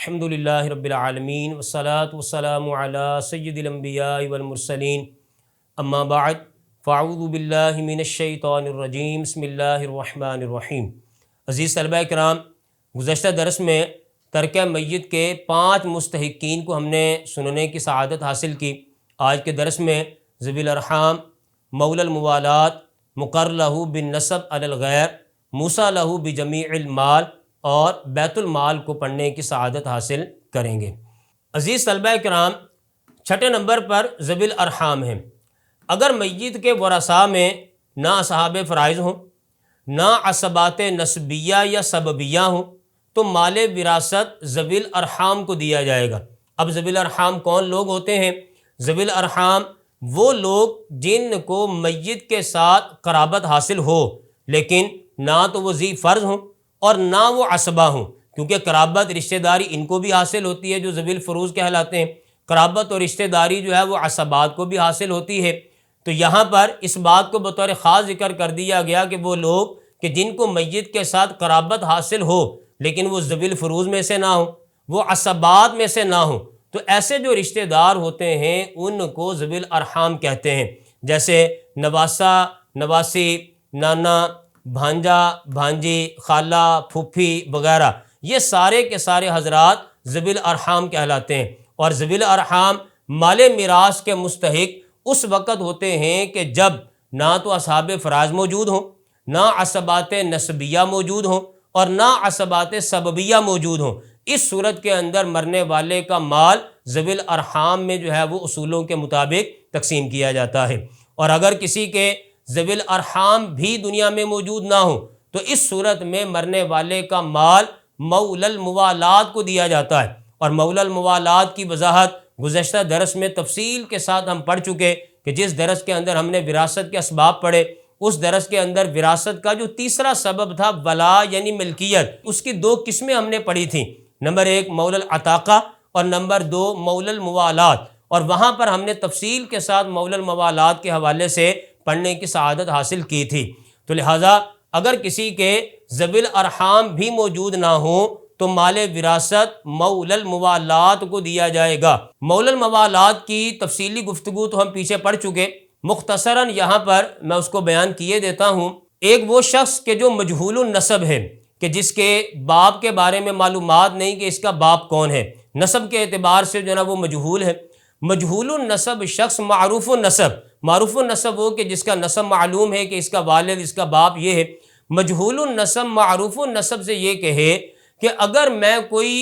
الحمد للہ رب العالمین والصلاة والسلام علی سید الانبیاء والمرسلین اما بعد فاعوذ باللہ من الشیطان الرجیم بسم اللہ الرحمن الرحیم۔ عزیز طلبہ کرام، گزشتہ درس میں ترکہ میت کے 5 مستحقین کو ہم نے سننے کی سعادت حاصل کی۔ آج کے درس میں ذوی الارحام، مولی الموالات، مقر لہ بالنسب علی الغیر، موصی لہ بجمیع المال اور بیت المال کو پڑھنے کی سعادت حاصل کریں گے۔ عزیز طلبہ کرام، چھٹے نمبر پر ذوی الارحام ہیں۔ اگر میت کے ورثاء میں نہ اصحاب فرائض ہوں، نہ عصبات نسبیہ یا سببیہ ہوں، تو مال وراثت ذوی الارحام کو دیا جائے گا۔ اب ذوی الارحام کون لوگ ہوتے ہیں؟ ذوی الارحام وہ لوگ جن کو میت کے ساتھ قرابت حاصل ہو، لیکن نہ تو وہ ذی فرض ہوں اور نہ وہ عصبہ ہوں، کیونکہ قرابت رشتہ داری ان کو بھی حاصل ہوتی ہے جو ذوی الفروض کہلاتے ہیں۔ قرابت اور رشتہ داری جو ہے وہ عصبات کو بھی حاصل ہوتی ہے۔ تو یہاں پر اس بات کو بطور خاص ذکر کر دیا گیا کہ وہ لوگ کہ جن کو میت کے ساتھ قرابت حاصل ہو لیکن وہ ذوی الفروض میں سے نہ ہوں، وہ عصبات میں سے نہ ہوں، تو ایسے جو رشتہ دار ہوتے ہیں ان کو ذوی الارحام کہتے ہیں، جیسے نواسہ، نواسی، نانا، بھانجا، بھانجی، خالہ، پھوپھی وغیرہ، یہ سارے کے سارے حضرات ذوی الارحام کہلاتے ہیں۔ اور ذوی الارحام مال میراث کے مستحق اس وقت ہوتے ہیں کہ جب نہ تو اصحاب فرائض موجود ہوں، نہ عصبات نسبیہ موجود ہوں اور نہ عصبات سببیہ موجود ہوں۔ اس صورت کے اندر مرنے والے کا مال ذوی الارحام میں جو ہے وہ اصولوں کے مطابق تقسیم کیا جاتا ہے۔ اور اگر کسی کے ذوی الارحام بھی دنیا میں موجود نہ ہوں تو اس صورت میں مرنے والے کا مال مولی الموالات کو دیا جاتا ہے۔ اور مولی الموالات کی وضاحت گزشتہ درس میں تفصیل کے ساتھ ہم پڑھ چکے کہ جس درس کے اندر ہم نے وراثت کے اسباب پڑھے، اس درس کے اندر وراثت کا جو تیسرا سبب تھا ولا یعنی ملکیت، اس کی 2 قسمیں ہم نے پڑھی تھیں، نمبر 1 مولی العتاقہ اور نمبر 2 مولی الموالات، اور وہاں پر ہم نے تفصیل کے ساتھ مولی الموالات کے حوالے سے پڑھنے کی سعادت حاصل کی تھی۔ تو لہٰذا اگر کسی کے ذوی الارحام بھی موجود نہ ہوں تو مال وراثت مولی الموالات کو دیا جائے گا۔ مولی الموالات کی تفصیلی گفتگو تو ہم پیچھے پڑھ چکے، مختصراً یہاں پر میں اس کو بیان کیے دیتا ہوں۔ ایک وہ شخص کہ جو مجہول النسب ہے، کہ جس کے باپ کے بارے میں معلومات نہیں کہ اس کا باپ کون ہے، نسب کے اعتبار سے جو ہے وہ مجہول ہے۔ مجہول النسب شخص معروف النسب، معروف النسب وہ کہ جس کا نسب معلوم ہے کہ اس کا والد، اس کا باپ یہ ہے۔ مجہول النسب معروف النسب سے یہ کہے کہ اگر میں کوئی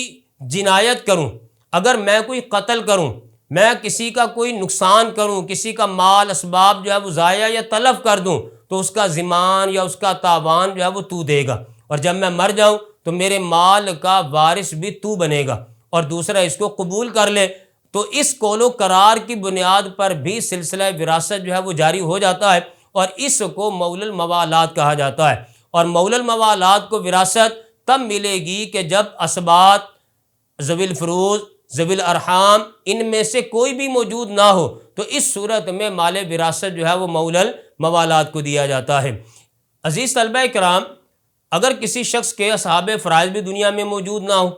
جنایت کروں، اگر میں کوئی قتل کروں، میں کسی کا کوئی نقصان کروں، کسی کا مال اسباب جو ہے وہ ضائع یا تلف کر دوں، تو اس کا ضمان یا اس کا تاوان جو ہے وہ تو دے گا، اور جب میں مر جاؤں تو میرے مال کا وارث بھی تو بنے گا۔ اور دوسرا اس کو قبول کر لے تو اس قول و قرار کی بنیاد پر بھی سلسلہ وراثت جو ہے وہ جاری ہو جاتا ہے، اور اس کو مولی الموالات کہا جاتا ہے۔ اور مولی الموالات کو وراثت تب ملے گی کہ جب اسبات، ذوی الفروض، ذوی الارحام ان میں سے کوئی بھی موجود نہ ہو، تو اس صورت میں مال وراثت جو ہے وہ مولی الموالات کو دیا جاتا ہے۔ عزیز طلبہ کرام، اگر کسی شخص کے اصحاب فرائض بھی دنیا میں موجود نہ ہوں،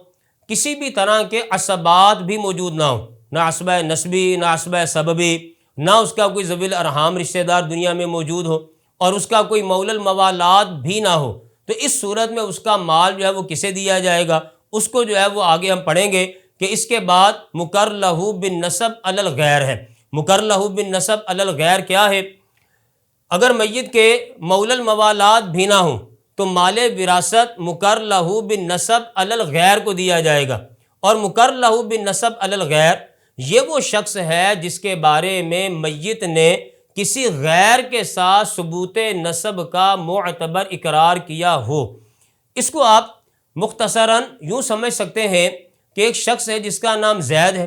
کسی بھی طرح کے عصبات بھی موجود نہ ہوں، نہ عصبہ نسبی، نہ عصبہ سببی، نہ اس کا کوئی ذوی الارحام رشتہ دار دنیا میں موجود ہو، اور اس کا کوئی مولی الموالات بھی نہ ہو، تو اس صورت میں اس کا مال جو ہے وہ کسے دیا جائے گا؟ اس کو جو ہے وہ آگے ہم پڑھیں گے کہ اس کے بعد مقر لہ بالنسب علی الغیر ہے۔ مقر لہ بالنسب علی الغیر کیا ہے؟ اگر میت کے مولی الموالات بھی نہ ہوں تو مال وراثت مقر لہ بالنسب علی الغیر کو دیا جائے گا۔ اور مقر لہ بالنسب علی الغیر یہ وہ شخص ہے جس کے بارے میں میت نے کسی غیر کے ساتھ ثبوت نسب کا معتبر اقرار کیا ہو۔ اس کو آپ مختصراً یوں سمجھ سکتے ہیں کہ ایک شخص ہے جس کا نام زید ہے،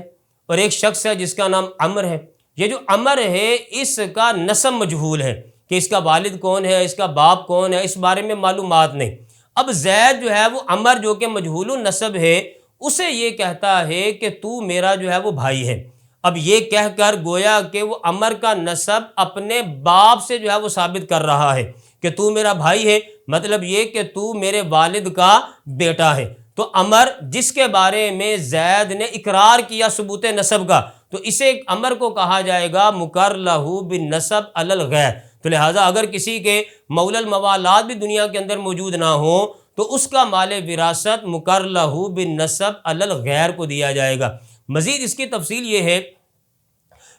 اور ایک شخص ہے جس کا نام عمر ہے۔ یہ جو عمر ہے اس کا نسب مجہول ہے کہ اس کا والد کون ہے، اس کا باپ کون ہے، اس بارے میں معلومات نہیں۔ اب زید جو ہے وہ عمر جو کہ مجہول النسب ہے، اسے یہ کہتا ہے کہ تو میرا جو ہے وہ بھائی ہے۔ اب یہ کہہ کر گویا کہ وہ عمر کا نسب اپنے باپ سے جو ہے وہ ثابت کر رہا ہے کہ تو میرا بھائی ہے، مطلب یہ کہ تو میرے والد کا بیٹا ہے۔ تو امر جس کے بارے میں زید نے اقرار کیا ثبوت نسب کا، تو اسے امر کو کہا جائے گا مقر لہو بالنسب علی الغیر۔ تو لہٰذا اگر کسی کے مولا الموالات بھی دنیا کے اندر موجود نہ ہو تو اس کا مال وراثت مقر لہو بالنسب علی الغیر کو دیا جائے گا۔ مزید اس کی تفصیل یہ ہے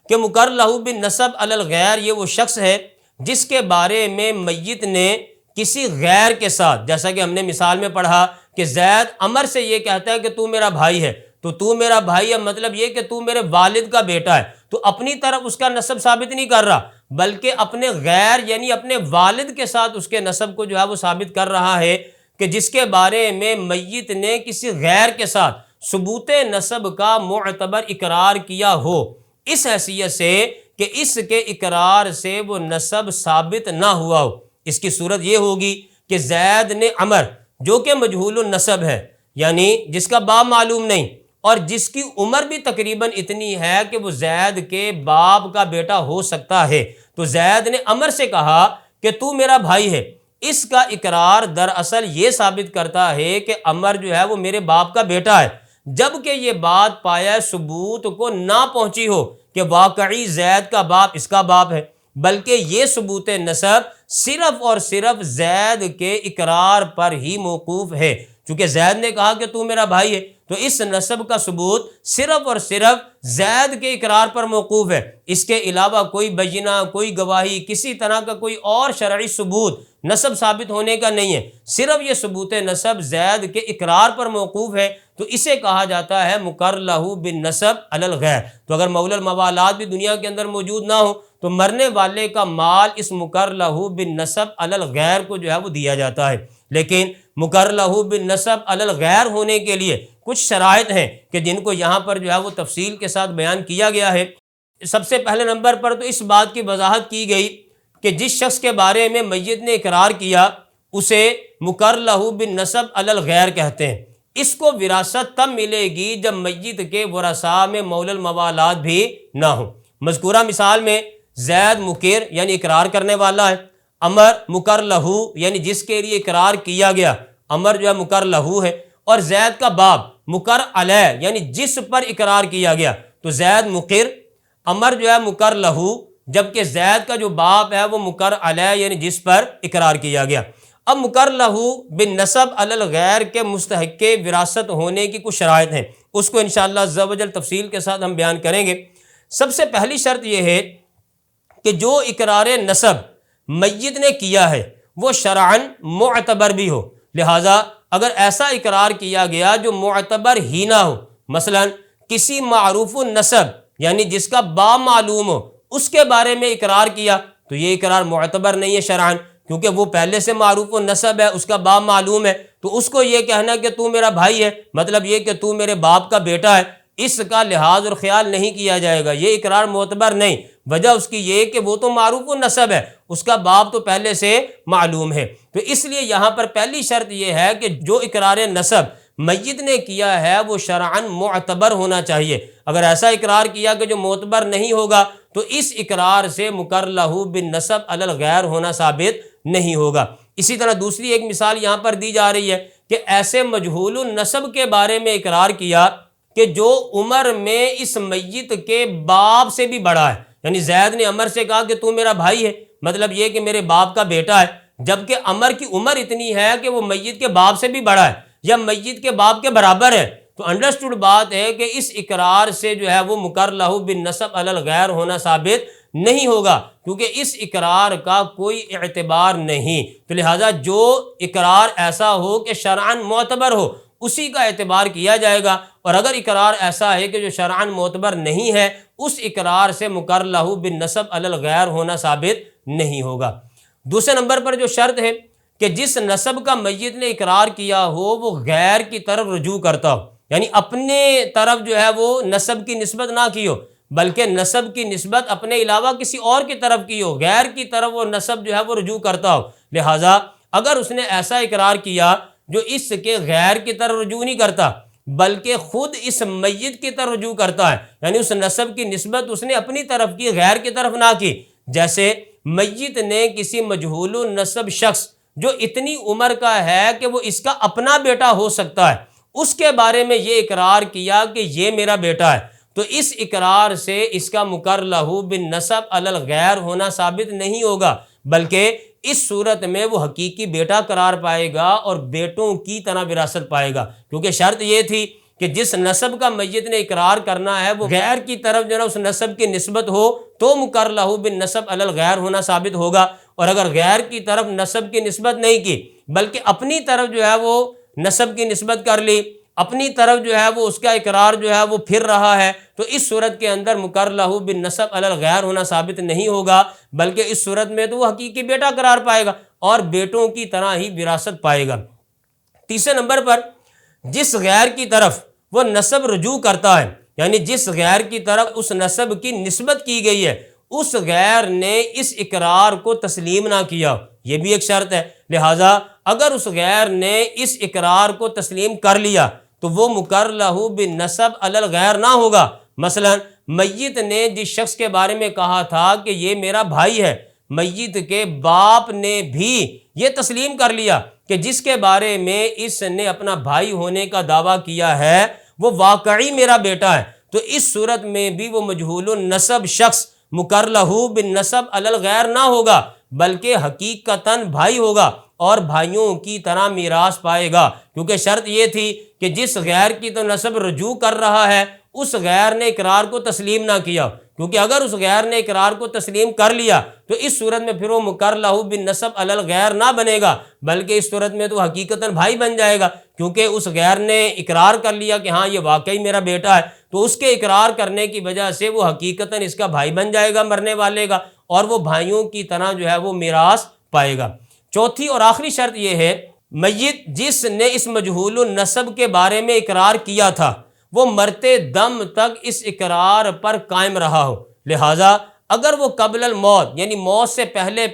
کہ مقر لہو بالنسب علی الغیر یہ وہ شخص ہے جس کے بارے میں میت نے کسی غیر کے ساتھ، جیسا کہ ہم نے مثال میں پڑھا کہ زید عمر سے یہ کہتا ہے کہ تو میرا بھائی ہے، تو میرا بھائی ہے مطلب یہ کہ تو میرے والد کا بیٹا ہے، تو اپنی طرف اس کا نسب ثابت نہیں کر رہا بلکہ اپنے غیر یعنی اپنے والد کے ساتھ اس کے نسب کو جو ہے وہ ثابت کر رہا ہے کہ جس کے بارے میں میت نے کسی غیر کے ساتھ ثبوت نسب کا معتبر اقرار کیا ہو، اس حیثیت سے کہ اس کے اقرار سے وہ نسب ثابت نہ ہوا ہو۔ اس کی صورت یہ ہوگی کہ زید نے عمر جو کہ مجہول النسب ہے، یعنی جس کا باپ معلوم نہیں اور جس کی عمر بھی تقریباً اتنی ہے کہ وہ زید کے باپ کا بیٹا ہو سکتا ہے، تو زید نے عمر سے کہا کہ تو میرا بھائی ہے۔ اس کا اقرار دراصل یہ ثابت کرتا ہے کہ عمر جو ہے وہ میرے باپ کا بیٹا ہے، جبکہ یہ بات پایہ ثبوت کو نہ پہنچی ہو کہ واقعی زید کا باپ اس کا باپ ہے، بلکہ یہ ثبوت نسب صرف اور صرف زید کے اقرار پر ہی موقوف ہے۔ چونکہ زید نے کہا کہ تو میرا بھائی ہے تو اس نسب کا ثبوت صرف اور صرف زید کے اقرار پر موقوف ہے، اس کے علاوہ کوئی بینہ، کوئی گواہی، کسی طرح کا کوئی اور شرعی ثبوت نسب ثابت ہونے کا نہیں ہے، صرف یہ ثبوت نسب زید کے اقرار پر موقوف ہے، تو اسے کہا جاتا ہے مقر لہو بالنسب علی الغیر۔ تو اگر مولا الموالات بھی دنیا کے اندر موجود نہ ہو تو مرنے والے کا مال اس مقر لہو بالنسب علی الغیر کو جو ہے وہ دیا جاتا ہے، لیکن مقر لہو بالنسب علی الغیر ہونے کے لیے کچھ شرائط ہیں کہ جن کو یہاں پر جو ہے وہ تفصیل کے ساتھ بیان کیا گیا ہے۔ سب سے پہلے نمبر پر تو اس بات کی وضاحت کی گئی کہ جس شخص کے بارے میں میت نے اقرار کیا اسے مقر لہو بالنسب علی الغیر کہتے ہیں۔ اس کو وراثت تب ملے گی جب میت کے ورثاء میں مولا الموالات بھی نہ ہو۔ مذکورہ مثال میں زید مقر یعنی اقرار کرنے والا ہے، عمر مقر لہو یعنی جس کے لیے اقرار کیا گیا، عمر جو ہے مقر لہو ہے، اور زید کا باپ مقر علیہ یعنی جس پر اقرار کیا گیا، تو زید مقر، عمر جو ہے مقر لہو، جبکہ زید کا جو باپ ہے وہ مقر علیہ یعنی جس پر اقرار کیا گیا۔ اب مقر لہو بالنسب علی الغیر کے مستحق وراثت ہونے کی کچھ شرائط ہیں، اس کو انشاءاللہ عز و جل تفصیل کے ساتھ ہم بیان کریں گے۔ سب سے پہلی شرط یہ ہے کہ جو اقرار نسب میت نے کیا ہے وہ شرعاً معتبر بھی ہو، لہٰذا اگر ایسا اقرار کیا گیا جو معتبر ہی نہ ہو، مثلا کسی معروف النسب یعنی جس کا باپ معلوم ہو اس کے بارے میں اقرار کیا، تو یہ اقرار معتبر نہیں ہے شرعاً، کیونکہ وہ پہلے سے معروف النسب ہے، اس کا باپ معلوم ہے، تو اس کو یہ کہنا کہ تو میرا بھائی ہے مطلب یہ کہ تو میرے باپ کا بیٹا ہے، اس کا لحاظ اور خیال نہیں کیا جائے گا، یہ اقرار معتبر نہیں۔ وجہ اس کی یہ کہ وہ تو معروف النسب ہے، اس کا باپ تو پہلے سے معلوم ہے، تو اس لیے یہاں پر پہلی شرط یہ ہے کہ جو اقرار نسب میت نے کیا ہے وہ شرعاً معتبر ہونا چاہیے۔ اگر ایسا اقرار کیا کہ جو معتبر نہیں ہوگا تو اس اقرار سے مقر لہو بالنسب علی الغیر ہونا ثابت نہیں ہوگا۔ اسی طرح دوسری ایک مثال یہاں پر دی جا رہی ہے کہ ایسے مجہول النسب کے بارے میں اقرار کیا کہ جو عمر میں اس میت کے باپ سے بھی بڑا ہے، یعنی زید نے عمر سے کہا کہ تو میرا بھائی ہے، مطلب یہ کہ میرے باپ کا بیٹا ہے، جبکہ عمر کی عمر اتنی ہے کہ وہ میت کے باپ سے بھی بڑا ہے یا میت کے باپ کے برابر ہے، تو انڈرسٹوڈ بات ہے کہ اس اقرار سے جو ہے وہ مقر لہو بالنسب علی الغیر ہونا ثابت نہیں ہوگا، کیونکہ اس اقرار کا کوئی اعتبار نہیں۔ تو لہٰذا جو اقرار ایسا ہو کہ شرعاً معتبر ہو اسی کا اعتبار کیا جائے گا، اور اگر اقرار ایسا ہے کہ جو شرعاً معتبر نہیں ہے اس اقرار سے مقر لہو بالنسب علی الغیر ہونا ثابت نہیں ہوگا۔ دوسرے نمبر پر جو شرط ہے کہ جس نسب کا میت نے اقرار کیا ہو وہ غیر کی طرف رجوع کرتا ہو، یعنی اپنے طرف جو ہے وہ نسب کی نسبت نہ کی ہو بلکہ نسب کی نسبت اپنے علاوہ کسی اور کی طرف کی ہو، غیر کی طرف وہ نسب جو ہے وہ رجوع کرتا ہو۔ لہٰذا اگر اس نے ایسا اقرار کیا جو اس کے غیر کی طرف رجوع نہیں کرتا بلکہ خود اس میت کی طرف رجوع کرتا ہے، یعنی اس نسب کی نسبت اس نے اپنی طرف کی، غیر کی طرف نہ کی، جیسے میت نے کسی مجہول النسب شخص جو اتنی عمر کا ہے کہ وہ اس کا اپنا بیٹا ہو سکتا ہے اس کے بارے میں یہ اقرار کیا کہ یہ میرا بیٹا ہے، تو اس اقرار سے اس کا مقر لہو بالنسب علی الغیر ہونا ثابت نہیں ہوگا، بلکہ اس صورت میں وہ حقیقی بیٹا قرار پائے گا اور بیٹوں کی طرح وراثت پائے گا، کیونکہ شرط یہ تھی کہ جس نسب کا میت نے اقرار کرنا ہے وہ غیر کی طرف جو ہے اس نسب کی نسبت ہو تو مقر لہو بالنسب علی الغیر ہونا ثابت ہوگا، اور اگر غیر کی طرف نسب کی نسبت نہیں کی بلکہ اپنی طرف جو ہے وہ نسب کی نسبت کر لی، اپنی طرف جو ہے وہ اس کا اقرار جو ہے وہ پھر رہا ہے، تو اس صورت کے اندر مقر لہو بالنسب علی الغیر ہونا ثابت نہیں ہوگا، بلکہ اس صورت میں تو وہ حقیقی بیٹا قرار پائے گا اور بیٹوں کی طرح ہی وراثت پائے گا۔ تیسرے نمبر پر جس غیر کی طرف وہ نسب رجوع کرتا ہے، یعنی جس غیر کی طرف اس نسب کی نسبت کی گئی ہے، اس غیر نے اس اقرار کو تسلیم نہ کیا، یہ بھی ایک شرط ہے، لہٰذا اگر اس غیر نے اس اقرار کو تسلیم کر لیا تو وہ مقر لہو بالنسب علی الغیر نہ ہوگا۔ مثلا میت نے جس شخص کے بارے میں کہا تھا کہ یہ میرا بھائی ہے، میت کے باپ نے بھی یہ تسلیم کر لیا کہ جس کے بارے میں اس نے اپنا بھائی ہونے کا دعویٰ کیا ہے وہ واقعی میرا بیٹا ہے، تو اس صورت میں بھی وہ مجہول النسب شخص مقر لہو بالنسب علی الغیر نہ ہوگا، بلکہ حقیقتاً بھائی ہوگا اور بھائیوں کی طرح میراث پائے گا، کیونکہ شرط یہ تھی کہ جس غیر کی تو نسب رجوع کر رہا ہے اس غیر نے اقرار کو تسلیم نہ کیا، کیونکہ اگر اس غیر نے اقرار کو تسلیم کر لیا تو اس صورت میں پھر وہ مقر لہو بالنسب علی الغیر نہ بنے گا، بلکہ اس صورت میں تو حقیقتاً بھائی بن جائے گا، کیونکہ اس غیر نے اقرار کر لیا کہ ہاں یہ واقعی میرا بیٹا ہے، تو اس کے اقرار کرنے کی وجہ سے وہ حقیقتاً اس کا بھائی بن جائے گا مرنے والے کا، اور وہ بھائیوں کی طرح جو ہے وہ میراث پائے گا۔ چوتھی اور آخری شرط یہ ہے میت جس نے اس مجہول النسب کے بارے میں اقرار کیا تھا وہ مرتے دم تک اس اقرار پر قائم رہا ہو، لہٰذا اگر وہ قبل الموت یعنی موت سے پہلے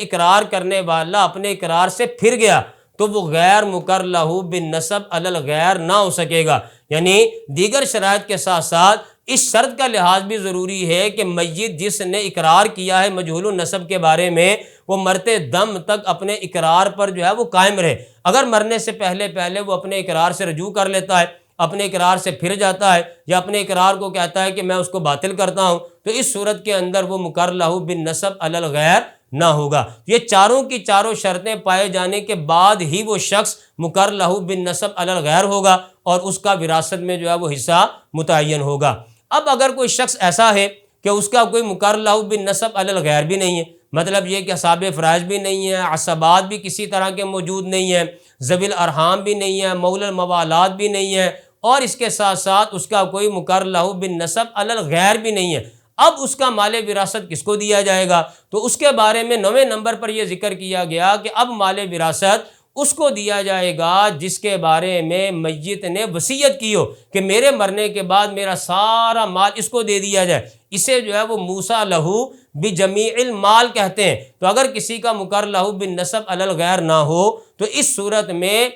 اقرار کرنے والا اپنے اقرار سے پھر گیا تو وہ غیر مقر لہو بالنسب علی الغیر نہ ہو سکے گا، یعنی دیگر شرائط کے ساتھ ساتھ اس شرط کا لحاظ بھی ضروری ہے کہ میت جس نے اقرار کیا ہے مجہول النسب کے بارے میں وہ مرتے دم تک اپنے اقرار پر جو ہے وہ قائم رہے، اگر مرنے سے پہلے وہ اپنے اقرار سے رجوع کر لیتا ہے، اپنے اقرار سے پھر جاتا ہے یا اپنے اقرار کو کہتا ہے کہ میں اس کو باطل کرتا ہوں، تو اس صورت کے اندر وہ مقر لہو بالنسب علی الغیر نہ ہوگا۔ یہ چاروں کی چاروں شرطیں پائے جانے کے بعد ہی وہ شخص مقر لہو بالنسب علی الغیر ہوگا اور اس کا وراثت میں جو ہے وہ حصہ متعین ہوگا۔ اب اگر کوئی شخص ایسا ہے کہ اس کا کوئی مقر لہو بالنسب علی الغیر بھی نہیں ہے، مطلب یہ کہ اصحاب فرائض بھی نہیں ہے، عصبات بھی کسی طرح کے موجود نہیں ہیں، ذوی الارحام بھی نہیں ہے، مولی الموالات بھی نہیں ہے، اور اس کے ساتھ ساتھ اس کا کوئی مقر لہو بالنسب علی الغیر بھی نہیں ہے، اب اس کا مال وراثت کس کو دیا جائے گا؟ تو اس کے بارے میں 9ویں نمبر پر یہ ذکر کیا گیا کہ اب مال وراثت اس کو دیا جائے گا جس کے بارے میں میت نے وصیت کی ہو کہ میرے مرنے کے بعد میرا سارا مال اس کو دے دیا جائے، اسے جو ہے وہ موسیٰ لہو بجمیع المال کہتے ہیں۔ تو اگر کسی کا مقر لہو بالنسب علی الغیر نہ ہو تو اس صورت میں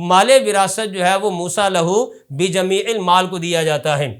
مال وراثت جو ہے وہ موسیٰ لہو بجمیع المال کو دیا جاتا ہے۔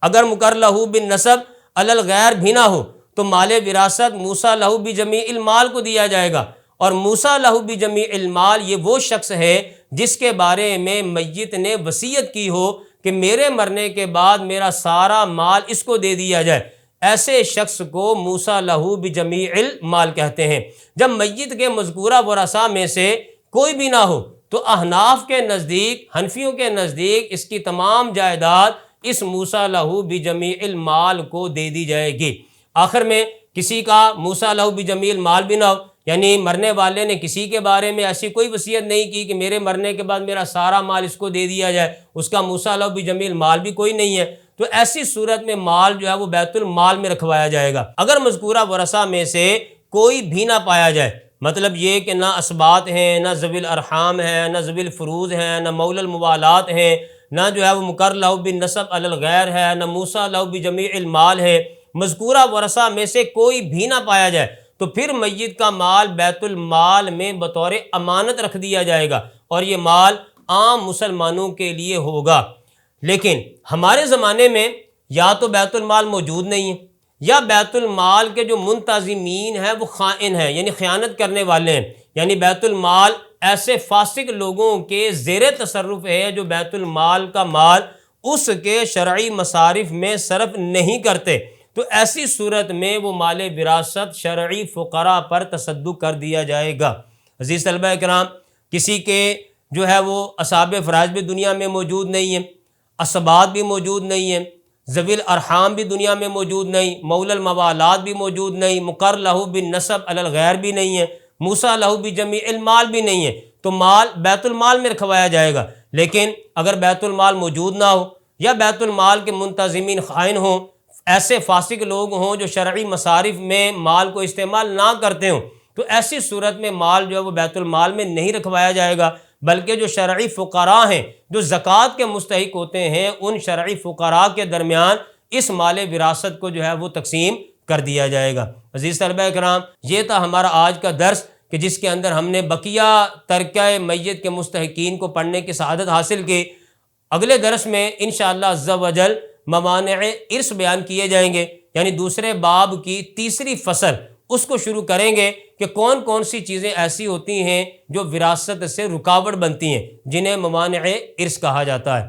اگر مقر لہو بالنسب علی الغیر بھی نہ ہو تو مال وراثت موسیٰ لہو بجمیع المال کو دیا جائے گا، اور موسیٰ لہو بجمیع المال یہ وہ شخص ہے جس کے بارے میں میت نے وصیت کی ہو کہ میرے مرنے کے بعد میرا سارا مال اس کو دے دیا جائے، ایسے شخص کو موسیٰ لہو بجمیع المال کہتے ہیں۔ جب میت کے مذکورہ ورثاء میں سے کوئی بھی نہ ہو تو احناف کے نزدیک، حنفیوں کے نزدیک اس کی تمام جائیداد اس موسیٰ لہو بجمیع المال کو دے دی جائے گی۔ آخر میں کسی کا موسیٰ لہو بجمیع المال بھی نہ ہو، یعنی مرنے والے نے کسی کے بارے میں ایسی کوئی وصیت نہیں کی کہ میرے مرنے کے بعد میرا سارا مال اس کو دے دیا جائے، اس کا موسیٰ لہو بجمیع المال بھی کوئی نہیں ہے، تو ایسی صورت میں مال جو ہے وہ بیت المال میں رکھوایا جائے گا۔ اگر مذکورہ ورثاء میں سے کوئی بھی نہ پایا جائے، مطلب یہ کہ نہ اسبات ہیں، نہ ذوی الارحام ہیں، نہ ذوی الفروض ہیں، نہ مولی الموالات ہیں، نہ جو ہے وہ مقر لہو بالنسب علی الغیر ہے، نہ موسیٰ لہو بجمیع المال ہے، مذکورہ ورثاء میں سے کوئی بھی نہ پایا جائے تو پھر میت کا مال بیت المال میں بطور امانت رکھ دیا جائے گا اور یہ مال عام مسلمانوں کے لیے ہوگا۔ لیکن ہمارے زمانے میں یا تو بیت المال موجود نہیں ہے یا بیت المال کے جو منتظمین ہیں وہ خائن ہیں، یعنی خیانت کرنے والے ہیں، یعنی بیت المال ایسے فاسق لوگوں کے زیر تصرف ہے جو بیت المال کا مال اس کے شرعی مصارف میں صرف نہیں کرتے، تو ایسی صورت میں وہ مال وراثت شرعی فقراء پر تصدق کر دیا جائے گا۔ عزیز طلبہ کرام، کسی کے جو ہے وہ اصحاب فرائض بھی دنیا میں موجود نہیں ہیں، اسباط بھی موجود نہیں ہیں، ذوی الارحام بھی دنیا میں موجود نہیں، مولی الموالات بھی موجود نہیں، مقر لہو بالنسب علی الغیر بھی نہیں ہے، موسیٰ لہو بجمیع المال بھی نہیں ہے، تو مال بیت المال میں رکھوایا جائے گا۔ لیکن اگر بیت المال موجود نہ ہو یا بیت المال کے منتظمین خائن ہوں، ایسے فاسق لوگ ہوں جو شرعی مصارف میں مال کو استعمال نہ کرتے ہوں، تو ایسی صورت میں مال جو ہے وہ بیت المال میں نہیں رکھوایا جائے گا، بلکہ جو شرعی فقراء ہیں جو زکوٰۃ کے مستحق ہوتے ہیں ان شرعی فقراء کے درمیان اس مال وراثت کو جو ہے وہ تقسیم کر دیا جائے گا۔ عزیز طلبہ کرام، یہ تھا ہمارا آج کا درس کہ جس کے اندر ہم نے بقیہ ترکہ میت کے مستحقین کو پڑھنے کی سعادت حاصل کی۔ اگلے درس میں انشاءاللہ عز و جل موانع ارث بیان کیے جائیں گے، یعنی دوسرے باب کی تیسری فصل اس کو شروع کریں گے کہ کون کون سی چیزیں ایسی ہوتی ہیں جو وراثت سے رکاوٹ بنتی ہیں، جنہیں موانع ارث کہا جاتا ہے۔